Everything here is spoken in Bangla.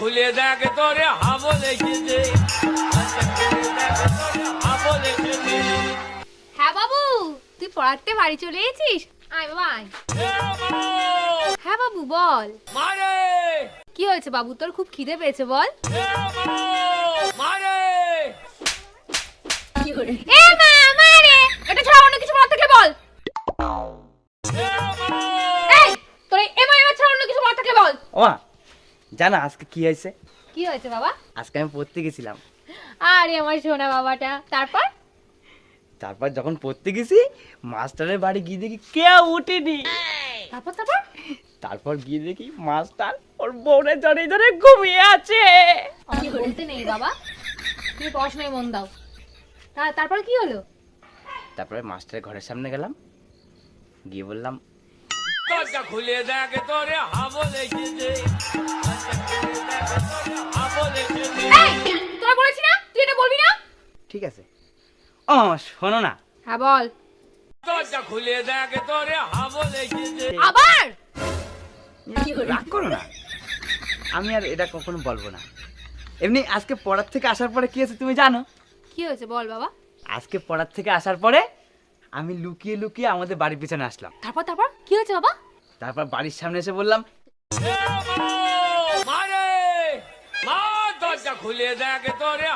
খুলে দেখ তোরে হাবো লেগেছে। হ্যাঁ বাবু, তুই পড়াতে বাড়ি চলে এসেছিস? আয় বাবা আয়। হ্যাঁ বাবু বল। মারে কি হয়েছে বাবু, তোর খুব খিদে পেয়েছে বল। মারে এ মা মারে, এটা ছাড়া অন্য কিছু বলার থাকলে বল। এই তোর এ মা ছাড়া অন্য কিছু বলার থাকলে বল। ওমা জানা আজকে কি হয়েছে? কি হয়েছে বাবা? আজকে আমি পড়তে গেছিলাম। আরে আমার সোনা বাবাটা, তারপর? তারপর যখন পড়তে গেছি মাস্টারের বাড়ি গিয়ে দেখি কেউ উঠেনি। তারপর তারপর তারপর গিয়ে দেখি মাস্টার ওর বউরে ধরে ধরে ঘুমিয়ে আছে। আমি বলতে নেই বাবা, তুমি পড়াশোনায় মন দাও। তারপর কি হলো? তারপরে মাস্টারের ঘরের সামনে গেলাম, গিয়ে বললাম দরজা খুলে দেখ তোরে হাবো লেগেছে। হাবো লেগেছে। এই তোরা বলেছি না তুই এটা বলবি না। ঠিক আছে। ও শোনো না, হ্যাঁ বল। দরজা খুলে দেখ তোরে হাবো লেগেছে। আবার রাগ করো না, আমি আর এটা কখনো বলবো না। এমনি আজকে পড়ার থেকে আসার পরে কি হয়েছে তুমি জানো? কি হয়েছে বল বাবা। আজকে পড়ার থেকে আসার পরে আমি লুকিয়ে লুকিয়ে আমাদের বাড়ির পিছনে আসলাম। তারপর তারপর কি হয়েছে বাবা? তারপর বাড়ির সামনে এসে বললাম মারে মা দরজা খুলে দেখ তোরে